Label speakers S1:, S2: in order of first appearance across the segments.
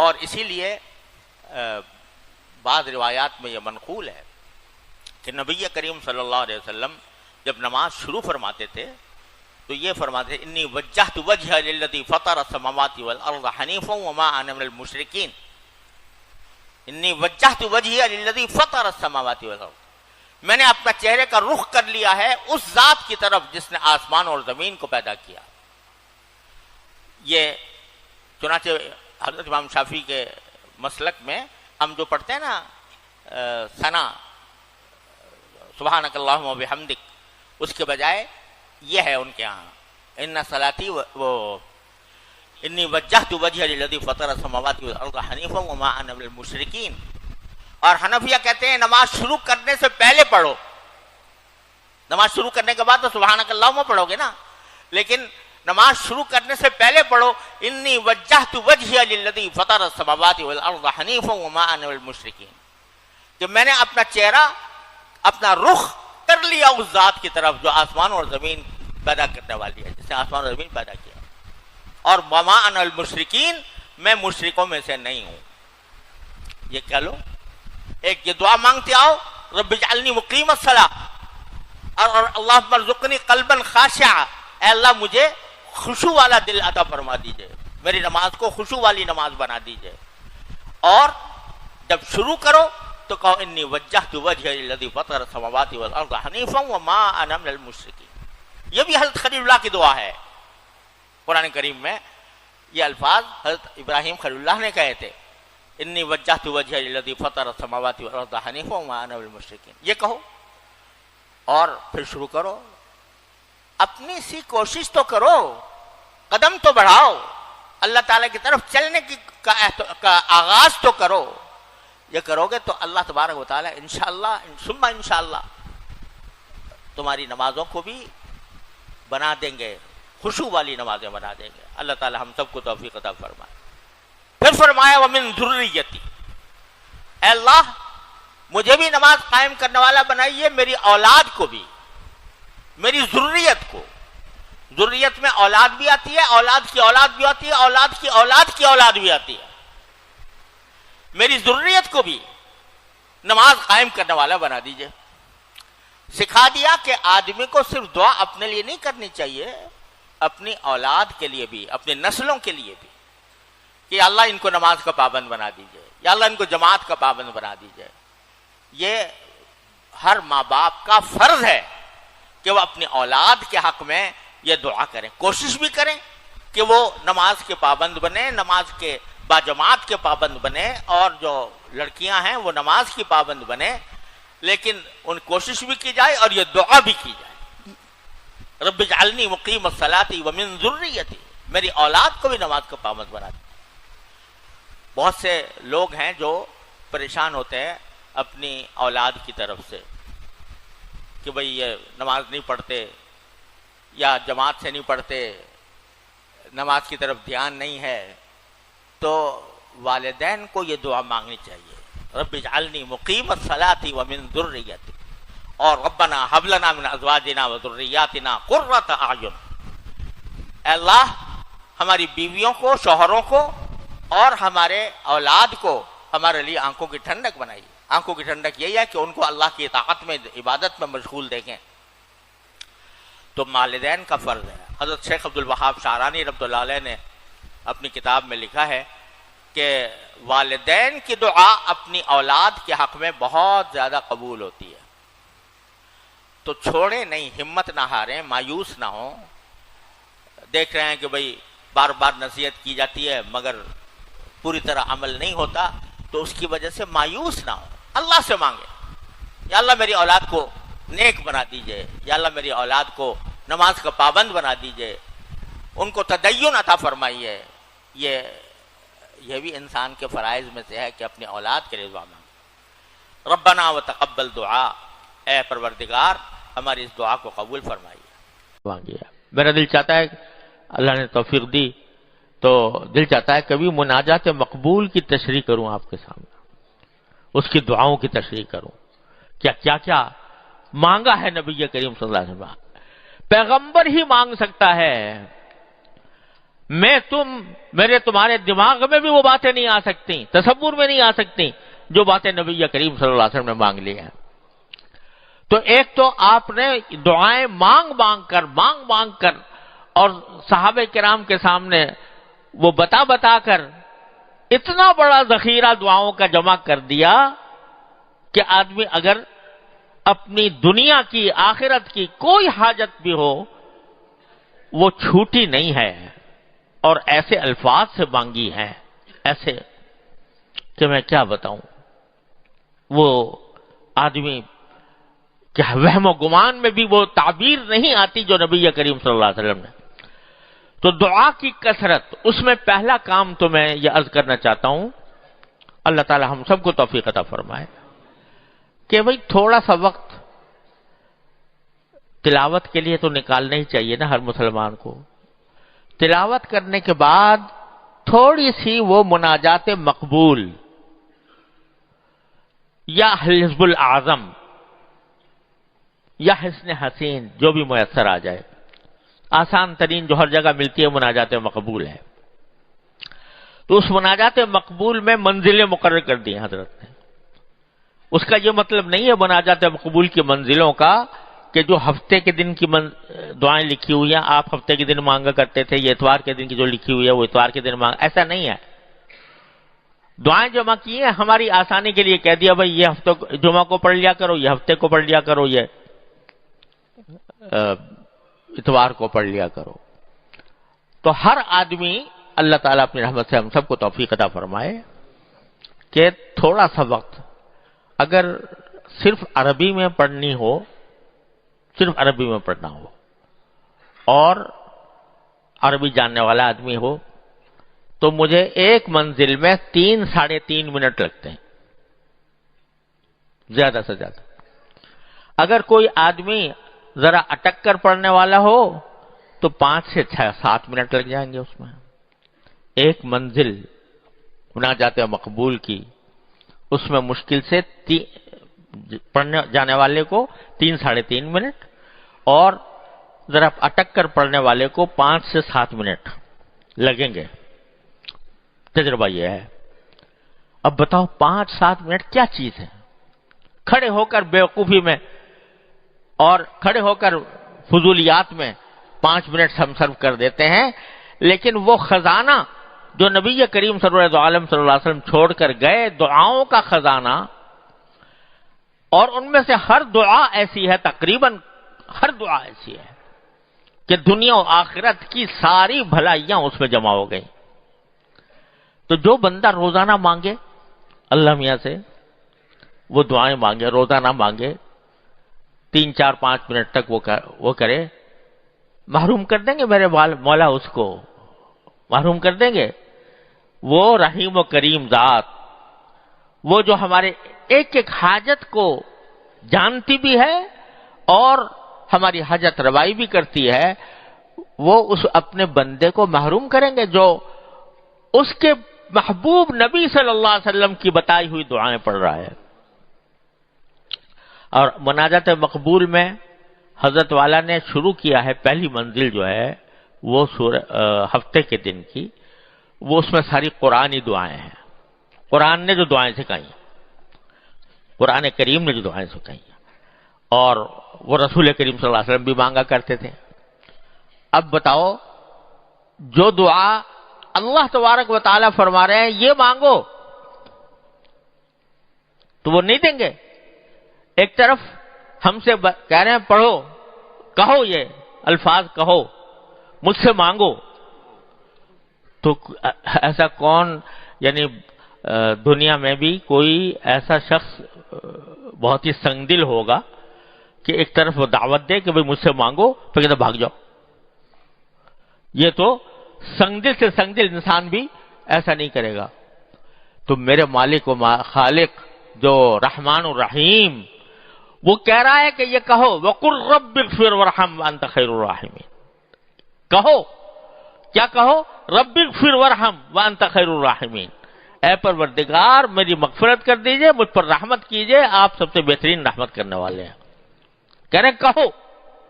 S1: اور اسی لیے بعض روایات میں یہ منقول ہے کہ نبی کریم صلی اللہ علیہ وسلم جب نماز شروع فرماتے تھے تو یہ فرماتے تھے انی وجہت وجہ للذی فطر السماوات والارض حنیفا وما انا من المشرکین. انی وجہت وجہی للذی فطر السماوات والارض، میں نے اپنا چہرے کا رخ کر لیا ہے اس ذات کی طرف جس نے آسمان اور زمین کو پیدا کیا. یہ چنانچہ حضرت امام شافعی کے مسلک میں ہم جو پڑھتے ہیں نا ثنا سبحانک اللہم و بحمدک، اس کے بجائے یہ ہے ان کے ہاں ان صلاتی وہ انی وجہت وجہ للذی فطر السماوات والارض حنیفا وما انا من المشرکین. اور حنفیہ کہتے ہیں نماز شروع کرنے سے پہلے پڑھو، نماز شروع کرنے کے بعد تو سبحانک اللہم پڑھو گے نا، لیکن نماز شروع کرنے سے پہلے پڑھو انی وجہت وجہی للذی فطر السماوات والارض حنیفا وما انا من المشرکین، کہ میں نے اپنا چہرہ اپنا رخ کر لیا اس ذات کی طرف جو آسمان اور زمین پیدا کرنے والی ہے، جس نے آسمان اور زمین پیدا کیا، اور وما انا المشرکین، میں مشرکوں میں سے نہیں ہوں. یہ کہہ لو، ایک یہ دعا مانگتے آؤ رب اجعلنی مقیم الصلاۃ، اور اللہم ارزقنی قلبا خاشعا، اے اللہ مجھے خشوع والا دل عطا فرما دیجئے، میری نماز کو خشوع والی نماز بنا دیجئے. اور جب شروع کرو تو کہو انی وجہت وجہی للذی فطر السماوات والارض حنیفا وما انا من المشرکین. یہ بھی حضرت خلیل اللہ کی دعا ہے. قرآن کریم میں یہ الفاظ حضرت ابراہیم خلیل اللہ نے کہے تھے انی وجہت وجہی للذی فطر السماوات والارض حنیفا وما انا من المشرکین. یہ کہو اور پھر شروع کرو. اپنی سی کوشش تو کرو، قدم تو بڑھاؤ، اللہ تعالیٰ کی طرف چلنے کا آغاز تو کرو. یہ کرو گے تو اللہ تبارک و تعالیٰ انشاءاللہ ثم انشاءاللہ تمہاری نمازوں کو بھی بنا دیں گے، خشوع والی نمازیں بنا دیں گے. اللہ تعالیٰ ہم سب کو توفیق عطا فرمائے. پھر فرمایا ومن ذریتی، اے اللہ مجھے بھی نماز قائم کرنے والا بنائیے، میری اولاد کو بھی، میری ذریت کو. ذریت میں اولاد بھی آتی ہے، اولاد کی اولاد بھی آتی ہے، اولاد کی اولاد کی اولاد بھی آتی ہے. میری ذریت کو بھی نماز قائم کرنے والا بنا دیجئے. سکھا دیا کہ آدمی کو صرف دعا اپنے لیے نہیں کرنی چاہیے، اپنی اولاد کے لیے بھی، اپنی نسلوں کے لیے بھی، کہ اللہ ان کو نماز کا پابند بنا دیجئے، یا اللہ ان کو جماعت کا پابند بنا دیجئے. یہ ہر ماں باپ کا فرض ہے کہ وہ اپنی اولاد کے حق میں یہ دعا کریں، کوشش بھی کریں کہ وہ نماز کے پابند بنے، نماز کے باجماعت کے پابند بنے، اور جو لڑکیاں ہیں وہ نماز کی پابند بنے. لیکن ان کوشش بھی کی جائے اور یہ دعا بھی کی جائے رب اجعلنی مقیم الصلاۃ ومن ذریتی، میری اولاد کو بھی نماز کا پابند بنا دے. بہت سے لوگ ہیں جو پریشان ہوتے ہیں اپنی اولاد کی طرف سے کہ بھئی یہ نماز نہیں پڑھتے یا جماعت سے نہیں پڑھتے، نماز کی طرف دھیان نہیں ہے. تو والدین کو یہ دعا مانگنی چاہیے رب اجعلنی مقیم الصلاۃ ومن ذریتی، اور ربنا ھب لنا من ازواجنا وذریاتنا قرۃ اعین. اے اللہ ہماری بیویوں کو، شوہروں کو اور ہمارے اولاد کو ہمارے لیے آنکھوں کی ٹھنڈک بنائیے. آنکھوں کی ٹھنڈک یہی ہے کہ ان کو اللہ کی اطاعت میں، عبادت میں مشغول دیکھیں. تو والدین کا فرض ہے. حضرت شیخ عبد الوہاب شعرانی رحمۃ اللہ علیہ نے اپنی کتاب میں لکھا ہے کہ والدین کی دعا اپنی اولاد کے حق میں بہت زیادہ قبول ہوتی ہے. تو چھوڑیں نہیں، ہمت نہ ہاریں، مایوس نہ ہوں. دیکھ رہے ہیں کہ بھئی بار بار نصیحت کی جاتی ہے مگر پوری طرح عمل نہیں ہوتا، تو اس کی وجہ سے مایوس نہ ہوں. اللہ سے مانگے یا اللہ میری اولاد کو نیک بنا دیجئے، یا اللہ میری اولاد کو نماز کا پابند بنا دیجئے، ان کو تدین عطا فرمائیے. یہ بھی انسان کے فرائض میں سے ہے کہ اپنی اولاد کے لیے دعا مانگے. ربنا وتقبل دعا، اے پروردگار ہماری اس دعا کو قبول فرمائیے.
S2: میرا دل چاہتا ہے، اللہ نے توفیق دی تو دل چاہتا ہے کبھی مناجات مقبول کی تشریح کروں آپ کے سامنے، اس کی دعاؤں کی تشریح کروں. کیا کیا مانگا ہے نبی کریم صلی اللہ علیہ وسلم. پیغمبر ہی مانگ سکتا ہے. میرے تمہارے دماغ میں بھی وہ باتیں نہیں آ سکتی، تصور میں نہیں آ سکتی جو باتیں نبی کریم صلی اللہ علیہ وسلم نے مانگ لی ہیں۔ تو ایک تو آپ نے دعائیں مانگ مانگ کر اور صحابہ کرام کے سامنے وہ بتا کر اتنا بڑا ذخیرہ دعاؤں کا جمع کر دیا کہ آدمی اگر اپنی دنیا کی آخرت کی کوئی حاجت بھی ہو وہ چھوٹی نہیں ہے، اور ایسے الفاظ سے مانگی ہیں، ایسے کہ میں کیا بتاؤں، وہ آدمی کیا وہم و گمان میں بھی وہ تعبیر نہیں آتی جو نبی کریم صلی اللہ علیہ وسلم نے۔ تو دعا کی کثرت، اس میں پہلا کام تو میں یہ عرض کرنا چاہتا ہوں، اللہ تعالی ہم سب کو توفیق عطا فرمائے کہ بھئی تھوڑا سا وقت تلاوت کے لیے تو نکالنا ہی چاہیے نا ہر مسلمان کو۔ تلاوت کرنے کے بعد تھوڑی سی وہ مناجات مقبول یا حزب الاعظم یا حسن حسین جو بھی میسر آ جائے، آسان ترین جو ہر جگہ ملتی ہے مناجات مقبول ہے، تو اس مناجات مقبول میں منزلیں مقرر کر دی ہیں حضرت نے۔ اس کا یہ مطلب نہیں ہے مناجات مقبول کی منزلوں کا کہ جو ہفتے کے دن کی دعائیں لکھی ہوئی ہیں آپ ہفتے کے دن مانگا کرتے تھے، یہ اتوار کے دن کی جو لکھی ہوئی ہے وہ اتوار کے دن مانگا، ایسا نہیں ہے۔ دعائیں جمع کی ہیں ہماری آسانی کے لیے، کہہ دیا بھائی یہ ہفتے جمعہ کو پڑھ لیا کرو، یہ ہفتے کو پڑھ لیا کرو، یہ اتوار کو پڑھ لیا کرو۔ تو ہر آدمی اللہ تعالیٰ اپنی رحمت سے ہم سب کو توفیق عطا فرمائے کہ تھوڑا سا وقت اگر صرف عربی میں پڑھنی ہو، صرف عربی میں پڑھنا ہو اور عربی جاننے والا آدمی ہو تو مجھے ایک منزل میں 3-3.5 منٹ لگتے ہیں زیادہ سے زیادہ۔ اگر کوئی آدمی ذرا اٹک کر پڑھنے والا ہو تو 5 سے 7 منٹ لگ جائیں گے اس میں۔ ایک منزل مناجات مقبول کی، اس میں مشکل سے پڑھنے جانے والے کو 3-3.5 منٹ اور ذرا اٹک کر پڑھنے والے کو 5 سے 7 منٹ لگیں گے، تجربہ یہ ہے۔ اب بتاؤ 5-7 منٹ کیا چیز ہے؟ کھڑے ہو کر بیوقوفی میں اور کھڑے ہو کر فضولیات میں 5 منٹ ہم صرف کر دیتے ہیں، لیکن وہ خزانہ جو نبی کریم صلی اللہ علیہ وسلم چھوڑ کر گئے، دعاؤں کا خزانہ، اور ان میں سے ہر دعا ایسی ہے، تقریباً ہر دعا ایسی ہے کہ دنیا و آخرت کی ساری بھلائیاں اس میں جمع ہو گئیں۔ تو جو بندہ روزانہ مانگے اللہ میاں سے، وہ دعائیں مانگے، روزانہ مانگے، 3-4-5 منٹ تک وہ کرے، محروم کر دیں گے میرے مولا، اس کو محروم کر دیں گے۔ وہ رحیم و کریم ذات، وہ جو ہمارے ایک ایک حاجت کو جانتی بھی ہے اور ہماری حاجت روائی بھی کرتی ہے، وہ اس اپنے بندے کو محروم کریں گے جو اس کے محبوب نبی صلی اللہ علیہ وسلم کی بتائی ہوئی دعائیں پڑھ رہا ہے۔ اور مناجات مقبول میں حضرت والا نے شروع کیا ہے، پہلی منزل جو ہے وہ ہفتے کے دن کی، وہ اس میں ساری قرآنی دعائیں ہیں، قرآن نے جو دعائیں سکھائی ہیں، قرآن کریم نے جو دعائیں سکھائی ہیں، اور وہ رسول کریم صلی اللہ علیہ وسلم بھی مانگا کرتے تھے۔ اب بتاؤ جو دعا اللہ تبارک و تعالیٰ فرما رہے ہیں یہ مانگو تو وہ نہیں دیں گے، ایک طرف ہم سے کہہ رہے ہیں پڑھو، کہو، یہ الفاظ کہو، مجھ سے مانگو، تو ایسا کون، یعنی دنیا میں بھی کوئی ایسا شخص بہت ہی سنگ دل ہوگا کہ ایک طرف وہ دعوت دے کہ بھئی مجھ سے مانگو، پھر کہتا بھاگ جاؤ۔ یہ تو سنگ دل سے سنگ دل انسان بھی ایسا نہیں کرے گا۔ تو میرے مالک و خالق جو رحمان الرحیم، وہ کہہ رہا ہے کہ یہ کہو وَقُلْ رَبِّ اغْفِرْ وَارْحَمْ وَأَنْتَ خَيْرُ الرَّاحِمِينَ، کہو، کیا کہو؟ رَبِّ اغْفِرْ وَارْحَمْ وَأَنْتَ خَيْرُ الرَّاحِمِينَ، اے پروردگار میری مغفرت کر دیجئے، مجھ پر رحمت کیجئے، آپ سب سے بہترین رحمت کرنے والے ہیں۔ کہہ رہے کہو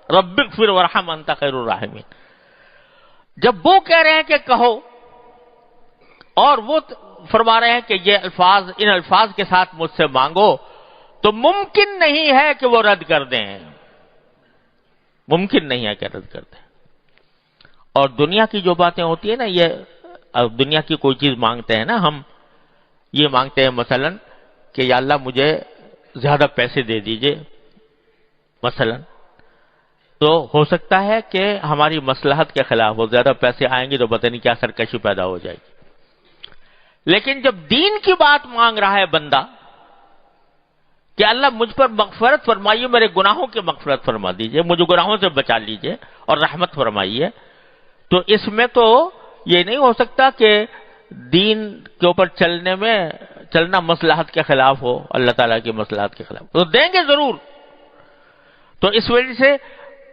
S2: رَبِّ اغْفِرْ وَارْحَمْ وَأَنْتَ خَيْرُ الرَّاحِمِينَ۔ جب وہ کہہ رہے ہیں کہ کہو اور وہ فرما رہے ہیں کہ یہ الفاظ ان الفاظ کے ساتھ مجھ سے مانگو، تو ممکن نہیں ہے کہ وہ رد کر دیں، ممکن نہیں ہے کہ رد کر دیں۔ اور دنیا کی جو باتیں ہوتی ہیں نا، یہ دنیا کی کوئی چیز مانگتے ہیں نا، ہم یہ مانگتے ہیں مثلا کہ یا اللہ مجھے زیادہ پیسے دے دیجئے مثلا، تو ہو سکتا ہے کہ ہماری مصلحت کے خلاف ہو، زیادہ پیسے آئیں گے تو پتہ نہیں کیا سرکشی پیدا ہو جائے گی۔ لیکن جب دین کی بات مانگ رہا ہے بندہ کہ اللہ مجھ پر مغفرت فرمائیے، میرے گناہوں کی مغفرت فرما دیجئے، مجھے گناہوں سے بچا لیجئے اور رحمت فرمائیے، تو اس میں تو یہ نہیں ہو سکتا کہ دین کے اوپر چلنا مصلحت کے خلاف ہو، اللہ تعالیٰ کی مصلحت کے خلاف، تو دیں گے ضرور۔ تو اس وجہ سے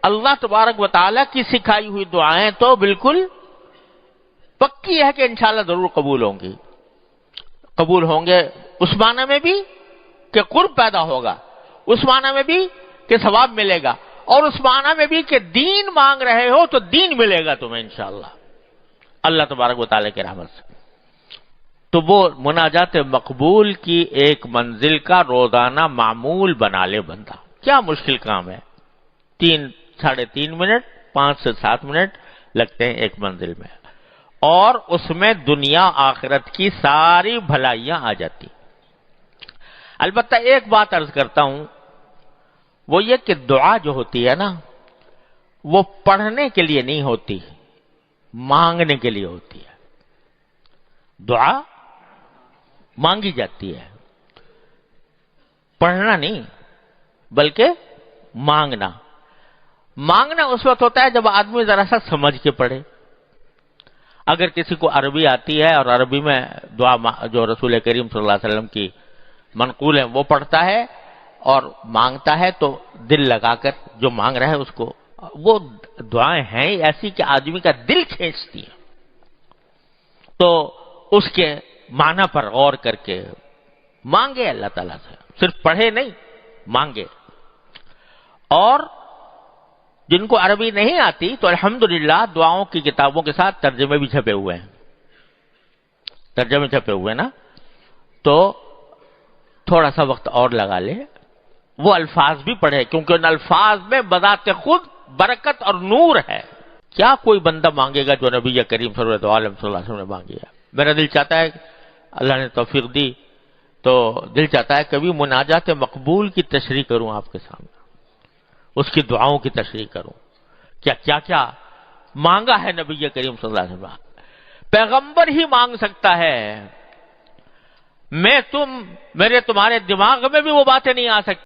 S2: اللہ تبارک و تعالیٰ کی سکھائی ہوئی دعائیں تو بالکل پکی ہے کہ انشاءاللہ ضرور قبول ہوں گی، قبول ہوں گے، اس معنی میں بھی کہ قرب پیدا ہوگا، اس معنی میں بھی کہ ثواب ملے گا، اور اس معنی میں بھی کہ دین مانگ رہے ہو تو دین ملے گا تمہیں انشاءاللہ اللہ تبارک و تعالیٰ کی رحمت سے۔ تو وہ مناجات مقبول کی ایک منزل کا روزانہ معمول بنا لے بندہ، کیا مشکل کام ہے، 3-3.5 منٹ 5 سے 7 منٹ لگتے ہیں ایک منزل میں، اور اس میں دنیا آخرت کی ساری بھلائیاں آ جاتی۔ البتہ ایک بات عرض کرتا ہوں، وہ یہ کہ دعا جو ہوتی ہے نا، وہ پڑھنے کے لیے نہیں ہوتی، مانگنے کے لیے ہوتی ہے۔ دعا مانگی جاتی ہے، پڑھنا نہیں بلکہ مانگنا۔ مانگنا اس وقت ہوتا ہے جب آدمی ذرا سا سمجھ کے پڑھے۔ اگر کسی کو عربی آتی ہے اور عربی میں دعا جو رسول کریم صلی اللہ علیہ وسلم کی منقول ہیں وہ پڑھتا ہے اور مانگتا ہے، تو دل لگا کر جو مانگ رہا ہے اس کو، وہ دعائیں ہیں ایسی کہ آدمی کا دل کھینچتی ہیں، تو اس کے معنی پر غور کر کے مانگے اللہ تعالیٰ سے، صرف پڑھے نہیں مانگے۔ اور جن کو عربی نہیں آتی تو الحمدللہ دعاؤں کی کتابوں کے ساتھ ترجمے بھی چھپے ہوئے ہیں، ترجمے چھپے ہوئے نا، تو تھوڑا سا وقت اور لگا لے، وہ الفاظ بھی پڑھے، کیونکہ ان الفاظ میں بذات خود برکت اور نور ہے۔ کیا کوئی بندہ مانگے گا جو نبی کریم صلی اللہ علیہ وسلم نے مانگی ہے؟ میرا دل چاہتا ہے، اللہ نے توفیق دی تو دل چاہتا ہے کبھی مناجات مقبول کی تشریح کروں آپ کے سامنے، اس کی دعاؤں کی تشریح کروں، کیا کیا مانگا ہے نبی کریم صلی اللہ علیہ وسلم۔ پیغمبر ہی مانگ سکتا ہے، میرے تمہارے دماغ میں بھی وہ باتیں نہیں آ سکتی۔